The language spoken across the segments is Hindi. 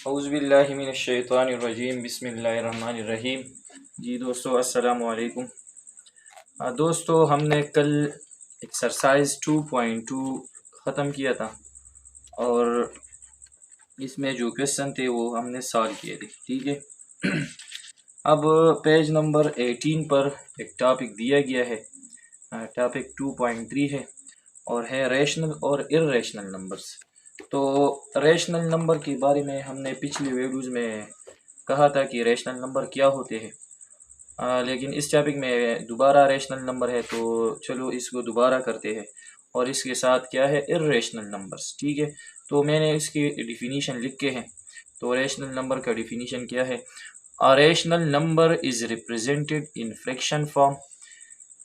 औज़ुबिल्लाहिमिनश्शैतानिर्रजीम बिस्मिल्लाहिर्रहमानिर्रहीम। जी दोस्तों, अस्सलामु अलैकुम। दोस्तों, हमने कल एक्सरसाइज 2.2 ख़त्म किया था और इसमें जो क्वेश्चन थे वो हमने सॉल्व किए थे। ठीक है। अब पेज नंबर 18 पर एक टॉपिक दिया गया है। टॉपिक 2.3 है और है रेशनल और इर्रेशनल नंबर्स। तो रेशनल नंबर के बारे में हमने पिछले वीडियोज़ में कहा था कि रेशनल नंबर क्या होते हैं, लेकिन इस टॉपिक में दोबारा रेशनल नंबर है तो चलो इसको दोबारा करते हैं। और इसके साथ क्या है, इर्रेशनल नंबर्स। ठीक है। तो मैंने इसकी डिफिनीशन लिख के हैं। तो रेशनल नंबर का डिफिनीशन क्या है? A rational number is represented in fraction form,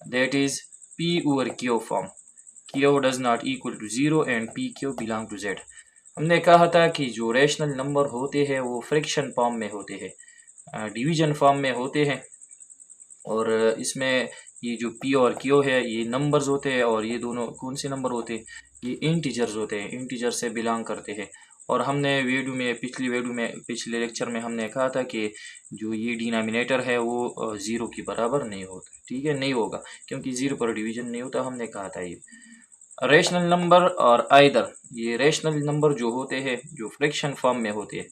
that is p over q form. q does not equal to 0 and p q belong to z। हमने कहा था कि जो रेशनल नंबर होते हैं वो फ्रैक्शन फॉर्म में होते हैं, डिवीजन फॉर्म में होते हैं। और इसमें ये जो p और q है ये नंबर्स होते हैं और ये दोनों कौन से नंबर होते हैं? ये इंटीजर्स होते हैं, इंटीजर से बिलोंग करते हैं। और हमने पिछले लेक्चर में हमने कहा था कि जो ये डिनोमिनेटर है वो 0 के बराबर नहीं होता। ठीक है, नहीं होगा क्योंकि 0 पर डिवीजन नहीं होता, हमने कहा था ये रेशनल नंबर। और आइदर ये रेशनल नंबर जो होते हैं जो फ्रैक्शन फॉर्म में होते हैं,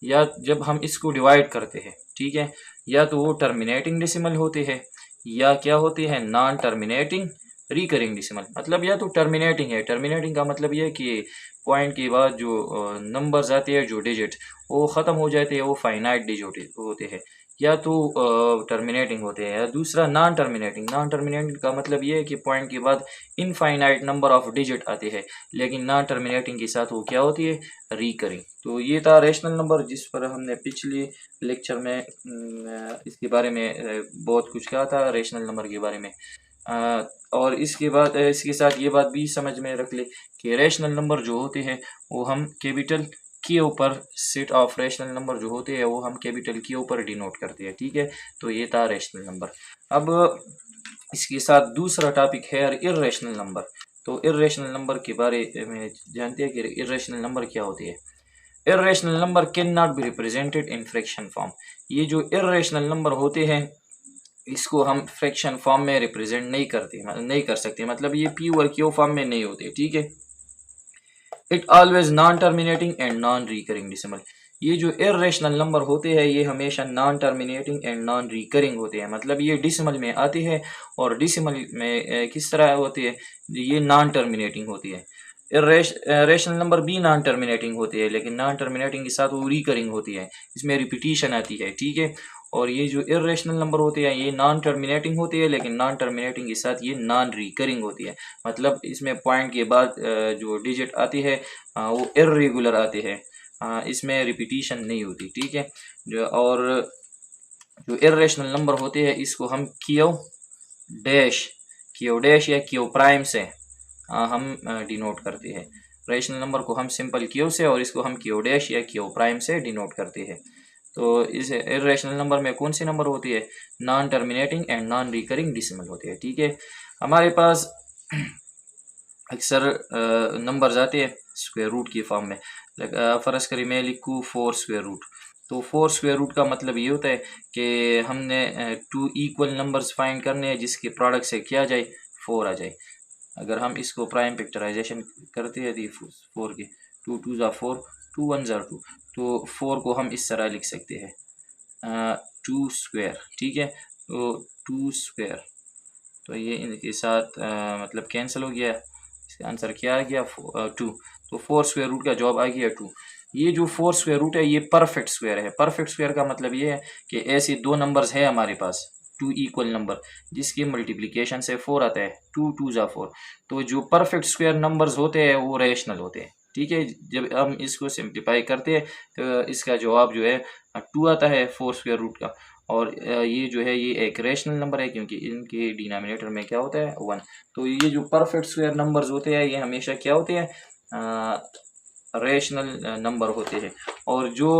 या जब हम इसको डिवाइड करते हैं, ठीक है, या तो वो टर्मिनेटिंग डेसिमल होते हैं या क्या होते हैं, नॉन टर्मिनेटिंग रिकरिंग डेसिमल। मतलब या तो टर्मिनेटिंग है, टर्मिनेटिंग का मतलब ये है कि पॉइंट के बाद जो नंबर्स आते हैं, जो डिजिट वो ख़त्म हो जाते हैं, वो फाइनाइट डिजिट होते हैं, या तो टर्मिनेटिंग होते हैं। या दूसरा नॉन टर्मिनेटिंग। नॉन टर्मिनेटिंग का मतलब ये है कि पॉइंट के बाद इनफाइनाइट नंबर ऑफ डिजिट आते हैं, लेकिन नॉन टर्मिनेटिंग के साथ वो क्या होती है, रिकरिंग। तो ये था रेशनल नंबर, जिस पर हमने पिछले लेक्चर में इसके बारे में बहुत कुछ कहा था, रेशनल नंबर के बारे में। और इसके बाद इसके साथ ये बात भी समझ में रख ले कि रेशनल नंबर जो होते हैं वो हम कैपिटल के ऊपर, सेट ऑफ रेशनल नंबर जो होते हैं वो हम कैपिटल के ऊपर डिनोट करते हैं। ठीक है। तो ये था रेशनल नंबर। अब इसके साथ दूसरा टॉपिक है इर्रेशनल नंबर। तो इर्रेशनल नंबर के बारे में जानते हैं कि इर्रेशनल नंबर क्या होती है। Irrational number can not be represented in fraction form. ये जो इर्रेशनल नंबर होते हैं इसको हम फ्रैक्शन फॉर्म में रिप्रेजेंट नहीं कर सकते। मतलब ये p और q फॉर्म में नहीं होते। ठीक है। It always non terminating and non recurring decimal. ये जो इर्रेशनल नंबर होते हैं ये हमेशा non terminating and non recurring होते हैं। मतलब ये डिसिमल में आते हैं और डिसिमल में किस तरह होती है, ये नॉन टर्मिनेटिंग होती है। रेशनल नंबर भी नॉन टर्मिनेटिंग होती है, लेकिन नॉन टर्मिनेटिंग के साथ वो रिकरिंग होती है, इसमें रिपीटिशन आती है। ठीक है। और ये जो इर्रेशनल नंबर होते हैं ये नॉन टर्मिनेटिंग होती है, लेकिन नॉन टर्मिनेटिंग के साथ ये नॉन रिकरिंग होती है। मतलब इसमें पॉइंट के बाद जो डिजिट आती है वो इर्रेगुलर आते हैं, इसमें रिपीटिशन नहीं होती। ठीक है। और जो इर्रेशनल नंबर होते हैं इसको हम क्यू डैश या क्यू प्राइम से हम डिनोट करते हैं। रेशनल नंबर को हम सिंपल क्यू से और इसको हम क्यू डैश या क्यू प्राइम से डिनोट करते हैं। तो इस इर्रेशनल नंबर में कौन सी नंबर होती है, non terminating and non recurring decimal होती है। ठीक है। हमारे पास अक्सर नंबर्स आते हैं स्क्वायर रूट की फॉर्म में। फ़र्ज करिए मैं लिखूँ 4 स्क्वायर रूट। तो 4 स्क्वायर रूट का मतलब ये होता है कि हमने 2 इक्वल नंबर्स फाइंड करने हैं जिसके प्रोडक्ट से क्या आ जाए, 4 आ जाए। अगर हम इसको प्राइम फैक्टराइजेशन करते हैं दी 4 के, 2 2 ज़ा 4, 2 1 ज़ा 2, तो 4 को हम इस तरह लिख सकते हैं 2 स्क्वायर। ठीक है। तो 2 स्क्वायर, तो ये इनके साथ मतलब कैंसिल हो गया। इसका आंसर क्या आ गया, 2। तो 4 स्क्वायर रूट का जवाब आ गया 2। ये जो 4 स्क्वायर रूट है ये परफेक्ट स्क्वायर है। परफेक्ट स्क्वायर का मतलब ये है कि ऐसे दो नंबर्स है हमारे पास, 2 इक्वल नंबर जिसके मल्टीप्लिकेशन से 4 आता है, 2 2 ज़ा 4। तो जो परफेक्ट स्क्वायर नंबर्स होते हैं वो रेशनल होते हैं। ठीक है। जब हम इसको सिंप्लीफाई करते हैं तो इसका जवाब जो है 2 आता है 4 स्क्वायर रूट का। और ये जो है ये एक रेशनल नंबर है क्योंकि इनके डिनोमिनेटर में क्या होता है, 1। तो ये जो परफेक्ट स्क्वायर नंबर्स होते हैं ये हमेशा क्या होते हैं, रेशनल नंबर होते हैं। और जो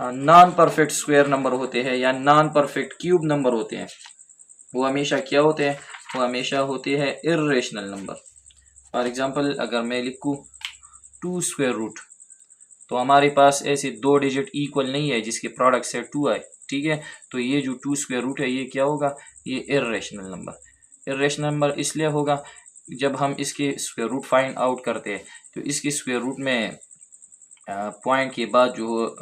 नॉन परफेक्ट स्क्वायर नंबर होते हैं या नॉन परफेक्ट क्यूब नंबर होते हैं वो हमेशा क्या होते हैं, वो हमेशा होते हैं इर्रेशनल नंबर। फॉर एग्जांपल अगर मैं लिखूँ 2 स्क्वायर रूट, तो हमारे पास ऐसे दो डिजिट इक्वल नहीं है जिसके प्रोडक्ट से 2 आए, ठीक है। तो ये जो 2 स्क्वायर रूट है ये क्या होगा, ये इर्रेशनल नंबर। इर्रेशनल नंबर इसलिए होगा जब हम इसके स्क्वायर रूट फाइंड आउट करते हैं तो इसके स्क्वायर रूट में पॉइंट के बाद जो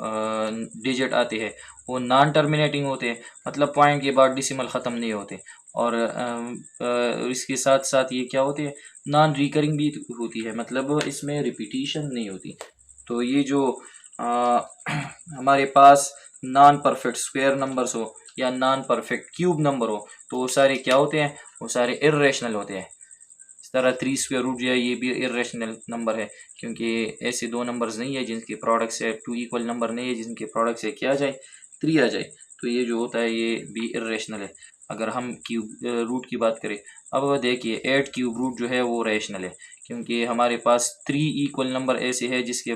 डिजिट आते हैं वो नॉन टर्मिनेटिंग होते हैं, मतलब पॉइंट के बाद डिसिमल ख़त्म नहीं होते। और इसके साथ साथ ये क्या होते हैं, नॉन रिकरिंग भी होती है, मतलब इसमें रिपीटिशन नहीं होती। तो ये जो हमारे पास नॉन परफेक्ट स्क्वायर नंबर्स हो या नॉन परफेक्ट क्यूब नंबर हो तो वो सारे क्या होते हैं, वो सारे इर्रेशनल होते हैं। इस तरह 3 स्क्वायर रूट जो है ये भी इर्रेशनल नंबर है, क्योंकि ऐसे दो नंबर्स नहीं है जिनके प्रोडक्ट से 2 इक्वल नंबर नहीं है जिनके प्रोडक्ट से क्या आ जाए 3 आ जाए। तो ये जो होता है ये भी इर्रेशनल है अगर हम क्यूब रूट की बात करें। अब देखिए 8 क्यूब रूट जो है वो रेशनल है, क्योंकि हमारे पास 3 इक्वल नंबर ऐसे है जिसके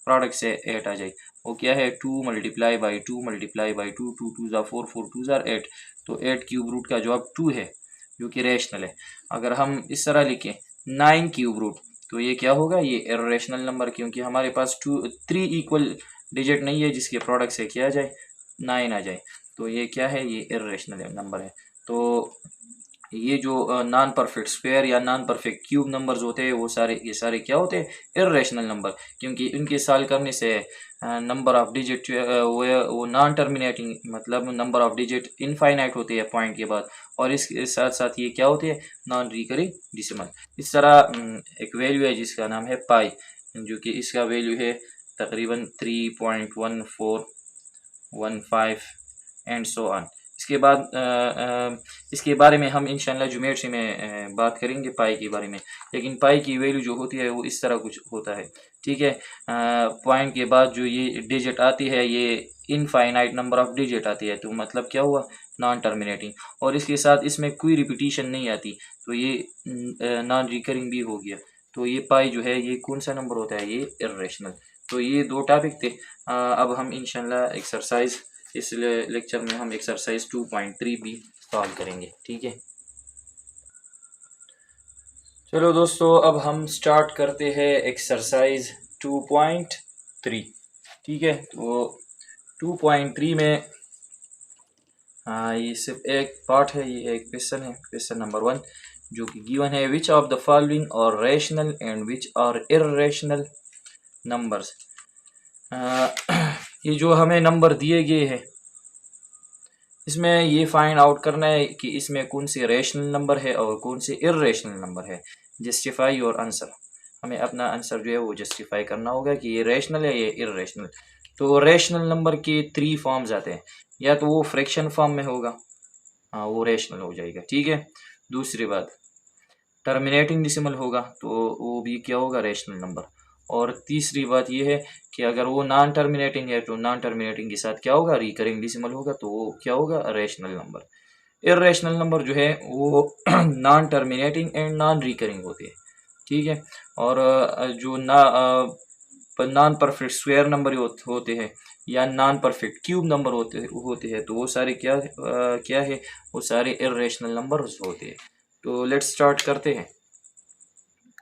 प्रोडक्ट से 8 आ जाए। वो क्या है, 2 मल्टीप्लाई बाई 2 मल्टीप्लाई बाई 2, 2 2 ज़ा 4, 4 2 ज़ा 8। तो 8 क्यूब रूट का जवाब 2 है जो कि रेशनल है। अगर हम इस तरह लिखें 9 क्यूब रूट तो ये क्या होगा, ये इर्रेशनल नंबर, क्योंकि हमारे पास 3 इक्वल डिजिट नहीं है जिसके प्रोडक्ट से क्या आ जाए 9 आ जाए। तो ये क्या है, ये इर्रेशनल नंबर है। तो ये जो नॉन परफेक्ट स्क्वायर या नॉन परफेक्ट क्यूब नंबर्स होते हैं वो ये सारे क्या होते हैं, इर्रेशनल नंबर, क्योंकि इनके सॉल्व करने से नंबर ऑफ डिजिट वो नॉन टर्मिनेटिंग, मतलब नंबर ऑफ डिजिट इनफाइनाइट होते हैं पॉइंट के बाद। और इसके साथ साथ ये क्या होते हैं, नॉन रिकरिंग डिसिमल। इस तरह एक वैल्यू है जिसका नाम है पाई, जो कि इसका वैल्यू है तकरीबन 3.1415 एंड सो ऑन। इसके बाद इसके बारे में हम इंशाल्लाह ज्योमेट्री में बात करेंगे पाई के बारे में। लेकिन पाई की वैल्यू जो होती है वो इस तरह कुछ होता है, ठीक है। पॉइंट के बाद जो ये डिजिट आती है ये इनफाइनाइट नंबर ऑफ डिजिट आती है, तो मतलब क्या हुआ, नॉन टर्मिनेटिंग। और इसके साथ इसमें कोई रिपीटिशन नहीं आती, तो ये नॉन रिकरिंग भी हो गया। तो ये पाई जो है ये कौन सा नंबर होता है, ये इर्रेशनल। तो ये दो टॉपिक थे। अब हम इंशाल्लाह एक्सरसाइज इस लेक्चर में हम एक्सरसाइज 2.3 भी सॉल्व करेंगे, ठीक है। चलो दोस्तों अब हम स्टार्ट करते हैं एक्सरसाइज 2.3, ठीक है। तो 2.3 में ये सिर्फ एक पार्ट है, ये एक क्वेश्चन है, क्वेश्चन नंबर 1, जो कि गिवन है विच ऑफ द फॉलोइंग और rational and which are irrational numbers. ये जो हमें नंबर दिए गए हैं इसमें ये फाइंड आउट करना है कि इसमें कौन से रेशनल नंबर है और कौन से इर्रेशनल नंबर है। जस्टिफाई योर आंसर, हमें अपना आंसर जो है वो जस्टिफाई करना होगा कि ये रेशनल है ये इर्रेशनल। तो रेशनल नंबर के 3 फॉर्म्स आते हैं, या तो वो फ्रैक्शन फॉर्म में होगा, हाँ वो रेशनल हो जाएगा, ठीक है। दूसरी बात टर्मिनेटिंग डिसिमल होगा तो वो भी क्या होगा, रेशनल नंबर। और तीसरी बात ये है कि अगर वो नॉन टर्मिनेटिंग है तो नॉन टर्मिनेटिंग के साथ क्या होगा, रिकरिंग डिसिमल होगा, तो वो क्या होगा, रेशनल नंबर। इर्रेशनल नंबर जो है वो non terminating and non recurring होते हैं, ठीक है। और जो नॉन परफेक्ट स्क्वायर नंबर होते हैं या नॉन परफेक्ट क्यूब नंबर होते हैं तो वो सारे क्या है, वो सारे इर्रेशनल नंबर्स होते हैं। तो लेट्स स्टार्ट करते हैं।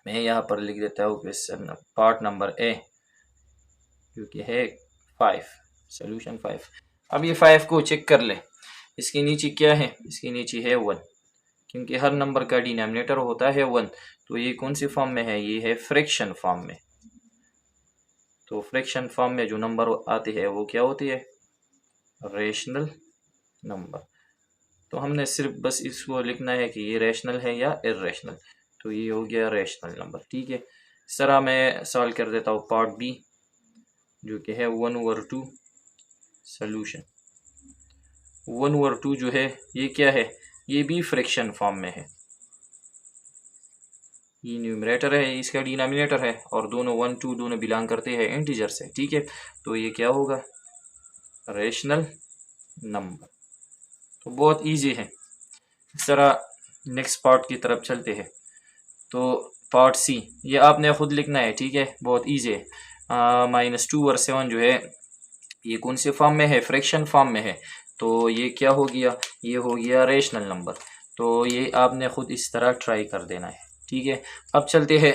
मैं यहाँ पर लिख देता हूँ क्वेश्चन पार्ट नंबर ए, जो कि है 5, सोल्यूशन 5। अब ये 5 को चेक कर ले, इसके नीचे क्या है, इसके नीचे है 1, क्योंकि हर नंबर का डिनोमिनेटर होता है 1। तो ये कौन सी फॉर्म में है, ये है फ्रैक्शन फॉर्म में। तो फ्रैक्शन फॉर्म में जो नंबर आते हैं वो क्या होती है, रेशनल नंबर। तो हमने सिर्फ बस इसको लिखना है कि ये रेशनल है या इर्रेशनल। तो ये हो गया रेशनल नंबर, ठीक है। इस तरह मैं सॉल्व कर देता हूँ पार्ट बी, जो कि है 1/2 सोल्यूशन। 1/2 जो है ये क्या है, ये भी फ्रैक्शन फॉर्म में है। ये न्यूमरेटर है, इसका डिनोमिनेटर है, और दोनों 1 2 दोनों बिलोंग करते हैं इंटीजर से, ठीक है। तो ये क्या होगा, रेशनल नंबर। तो बहुत इजी है। इस तरह नेक्स्ट पार्ट की तरफ चलते हैं। तो पार्ट सी ये आपने खुद लिखना है, ठीक है, बहुत इजी है। -2/7 जो है ये कौन से फॉर्म में है, फ्रैक्शन फॉर्म में है। तो ये क्या हो गया, ये हो गया रेशनल नंबर। तो ये आपने खुद इस तरह ट्राई कर देना है, ठीक है। अब चलते हैं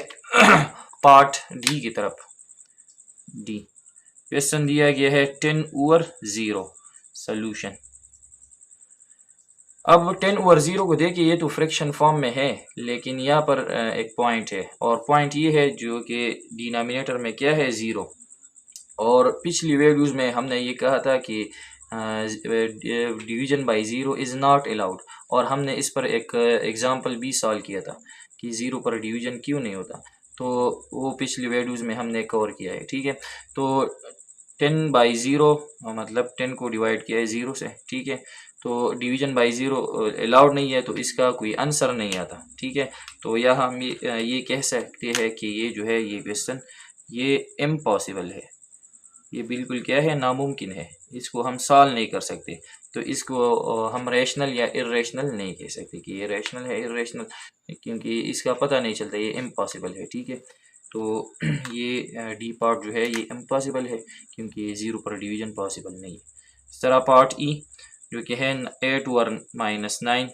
पार्ट डी की तरफ। डी क्वेश्चन दिया गया है 10/0 सोल्यूशन। अब 10/0 को देखिए, ये तो फ्रैक्शन फॉर्म में है, लेकिन यहाँ पर एक पॉइंट है, और पॉइंट ये है जो कि डिनोमिनेटर में क्या है, 0। और पिछली वीडियोज़ में हमने ये कहा था कि division by zero is not allowed, और हमने इस पर एक एग्ज़ाम्पल भी सॉल्व किया था कि ज़ीरो पर डिवीजन क्यों नहीं होता। तो वो पिछली वीडियोज़ में हमने कवर किया है, ठीक है। तो 10/0 मतलब 10 को डिवाइड किया है 0 से, ठीक है। तो डिवीजन बाय ज़ीरो अलाउड नहीं है, तो इसका कोई आंसर नहीं आता, ठीक है। तो यह हम ये कह सकते हैं कि ये जो है, ये क्वेश्चन ये इम्पॉसिबल है, ये बिल्कुल क्या है, नामुमकिन है, इसको हम सॉल्व नहीं कर सकते। तो इसको हम रैशनल या इर्रेशनल नहीं कह सकते कि ये रैशनल है, इर्रेशनल, क्योंकि इसका पता नहीं चलता, ये इम्पॉसिबल है, ठीक है। तो ये डी पार्ट जो है ये इम्पॉसिबल है, क्योंकि 0 पर डिवीजन पॉसिबल नहीं है। इस तरह पार्ट ई जो कि है 8/-9,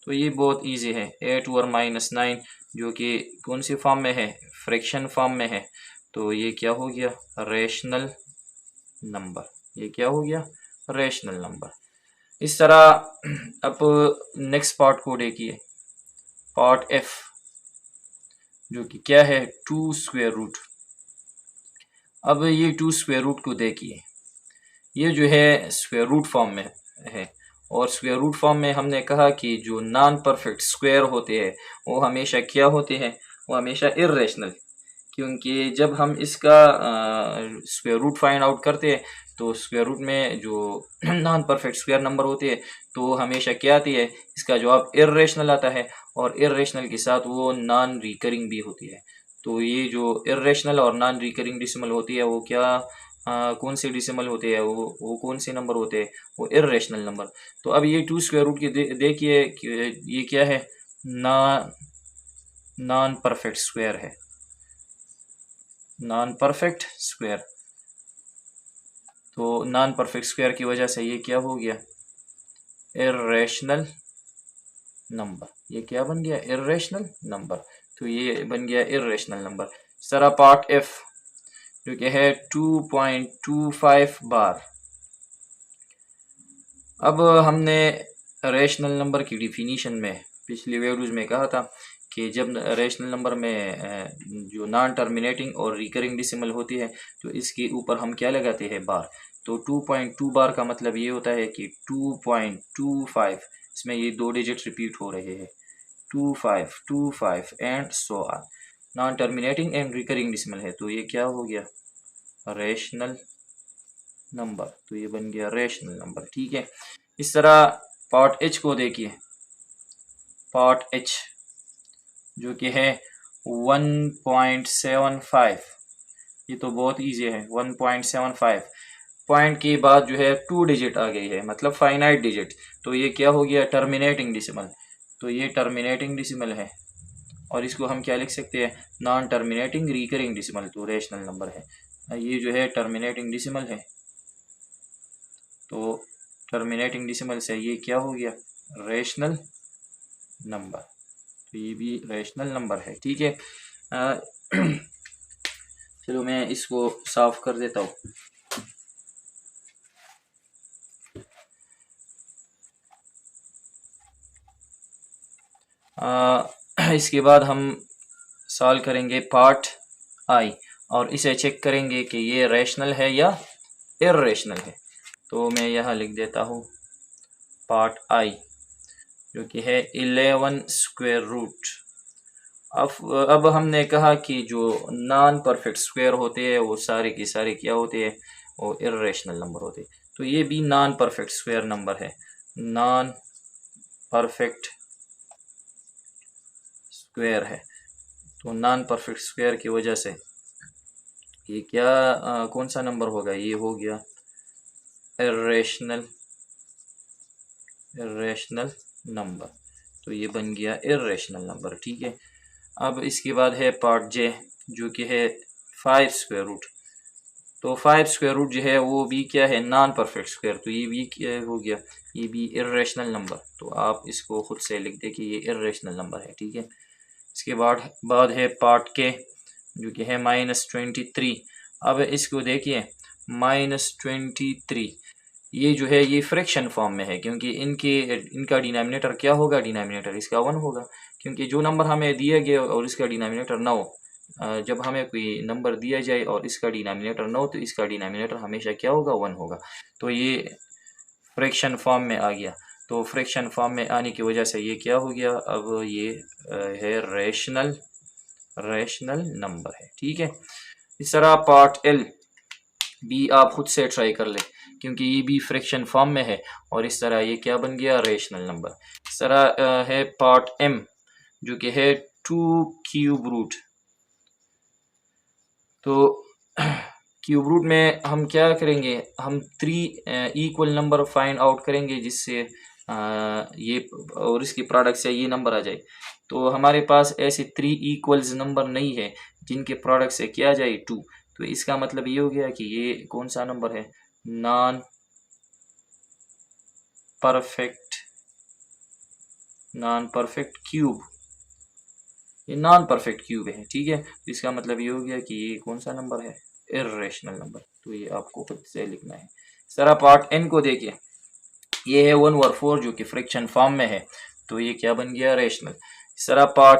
तो ये बहुत इजी है। 8/-9 जो कि कौन सी फॉर्म में है, फ्रैक्शन फॉर्म में है, तो ये क्या हो गया, रैशनल नंबर। ये क्या हो गया, रैशनल नंबर। इस तरह अब नेक्स्ट पार्ट को देखिए, पार्ट एफ जो कि क्या है, 2√। अब ये 2√, को देखिए, ये जो है स्क्वायर रूट फॉर्म में है, और स्क्वायर रूट फॉर्म में हमने कहा कि जो नॉन परफेक्ट स्क्वायर होते हैं वो हमेशा क्या होते हैं, वो हमेशा इर्रेशनल, क्योंकि जब हम इसका स्क्वायर रूट फाइंड आउट करते हैं तो स्क्वायर रूट में जो नॉन परफेक्ट स्क्वायर नंबर होते हैं तो हमेशा क्या आती है, इसका जवाब इर्रेशनल आता है, और इर्रेशनल के साथ वो नॉन रिकरिंग भी होती है। तो ये जो इर्रेशनल और नॉन रिकरिंग डिसिमल होती है वो क्या, कौन से डिसिमल होते हैं, वो कौन से नंबर होते हैं, वो इर्रेशनल नंबर। तो अब ये 2√, के देखिए ये क्या है, नॉन परफेक्ट स्क्वायर है, नॉन परफेक्ट स्क्वायर। तो नॉन परफेक्ट स्क्वायर की वजह से ये क्या हो गया, इर्रेशनल नंबर। ये क्या बन गया, इर्रेशनल नंबर। तो ये बन गया इर्रेशनल नंबर। इस तरह पार्ट एफ जो कि है 2.25 बार। अब हमने रेशनल नंबर की डिफिनीशन में पिछली वीडियोज़ में कहा था कि जब रेशनल नंबर में जो नॉन टर्मिनेटिंग और रिकरिंग डिसिमल होती है तो इसके ऊपर हम क्या लगाते हैं, बार। तो 2.2 बार का मतलब ये होता है कि 2.25, इसमें ये 2 डिजिट रिपीट हो रहे हैं, 2525 and so on. Non terminating and recurring decimal है, तो ये क्या हो गया, रेशनल नंबर। तो ये बन गया रेशनल नंबर, ठीक है। इस तरह पार्ट एच को देखिए, पार्ट एच जो कि है 1.75। ये तो बहुत इजी है, 1.75 पॉइंट के बाद जो है 2 डिजिट आ गई है, मतलब फाइनाइट डिजिट। तो ये क्या हो गया, टर्मिनेटिंग डिसिमल। तो ये टर्मिनेटिंग डिसिमल है, और इसको हम क्या लिख सकते हैं, नॉन टर्मिनेटिंग रिकरिंग डिसिमल। तो रेशनल नंबर है, ये जो है टर्मिनेटिंग डिसिमल है। तो टर्मिनेटिंग डिसिमल से ये क्या हो गया, रेशनल नंबर। तो ये भी रेशनल नंबर है, ठीक है। चलो मैं इसको साफ कर देता हूँ। इसके बाद हम सॉल्व करेंगे पार्ट आई, और इसे चेक करेंगे कि ये रेशनल है या इर्रेशनल है। तो मैं यहाँ लिख देता हूँ पार्ट आई जो कि है 11√। अब हमने कहा कि जो नॉन परफेक्ट स्क्वायर होते हैं वो सारे के सारे क्या होते हैं, वो इर्रेशनल नंबर होते हैं। तो ये भी नॉन परफेक्ट स्क्वायर नंबर है, नॉन परफेक्ट स्क्वायर है। तो नॉन परफेक्ट स्क्वायर की वजह से ये क्या कौन सा नंबर होगा, ये हो गया इर्रेशनल नंबर। तो ये बन गया इर्रेशनल नंबर, ठीक है। अब इसके बाद है पार्ट जे जो कि है 5√। तो 5√, जो है वो भी क्या है, नॉन परफेक्ट स्क्वायर। तो ये भी क्या हो गया, ये भी इर्रेशनल नंबर। तो आप इसको खुद से लिख दें कि ये इर्रेशनल नंबर है, ठीक है। इसके बाद है पार्ट के जो कि है -23। अब इसको देखिए, -23। ये जो है ये फ्रैक्शन फॉर्म में है, क्योंकि इनका डिनोमिनेटर क्या होगा, डिनोमिनेटर इसका 1 होगा, क्योंकि जो नंबर हमें दिया गया और इसका डिनोमिनेटर 9, जब हमें कोई नंबर दिया जाए और इसका डिनोमिनेटर 9 तो इसका डिनोमिनेटर हमेशा क्या होगा, 1 होगा। तो ये फ्रैक्शन फॉर्म में आ गया। तो फ्रैक्शन फॉर्म में आने की वजह से ये क्या हो गया, अब ये है रेशनल नंबर है। ठीक है, इस तरह पार्ट एल बी आप खुद से ट्राई कर ले, क्योंकि ये भी फ्रैक्शन फॉर्म में है और इस तरह ये क्या बन गया, रेशनल नंबर। इस तरह है पार्ट एम, जो कि है 2 क्यूब रूट। तो क्यूब रूट में हम क्या करेंगे, हम 3 इक्वल नंबर फाइंड आउट करेंगे, जिससे ये और इसकी प्रोडक्ट से ये नंबर आ जाए। तो हमारे पास ऐसे 3 इक्वल्स नंबर नहीं है जिनके प्रोडक्ट से क्या आ जाए 2। तो इसका मतलब ये हो गया कि ये कौन सा नंबर है, नॉन परफेक्ट क्यूब। ये नॉन परफेक्ट क्यूब है। ठीक है, तो इसका मतलब ये हो गया कि ये कौन सा नंबर है, इर्रेशनल नंबर। तो ये आपको खुद से लिखना है। इस तरह पार्ट एन को देखिए, ये है 1/4 जो कि फ्रैक्शन फॉर्म में है, तो ये क्या बन गया, रेशनल। इस तरह पार्ट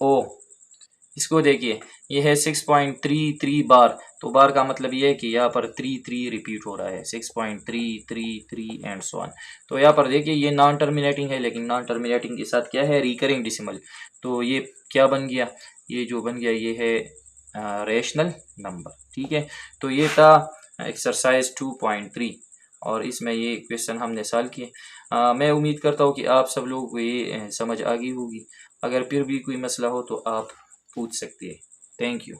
ओ, इसको देखिए, ये है 6.33 बार। तो बार का मतलब ये है कि यहाँ पर 3 रिपीट हो रहा है, 6.333 एंड सो ऑन। तो यहाँ पर देखिए ये नॉन टर्मिनेटिंग है, लेकिन नॉन टर्मिनेटिंग के साथ क्या है, रिकरिंग डिसिमल। तो ये क्या बन गया, ये जो बन गया ये है रेशनल नंबर। ठीक है, तो ये था एक्सरसाइज 2.3 और इसमें ये क्वेश्चन हमने सॉल्व किए। मैं उम्मीद करता हूँ कि आप सब लोगों को ये समझ आ गई होगी। अगर फिर भी कोई मसला हो तो आप पूछ सकती है। Thank you.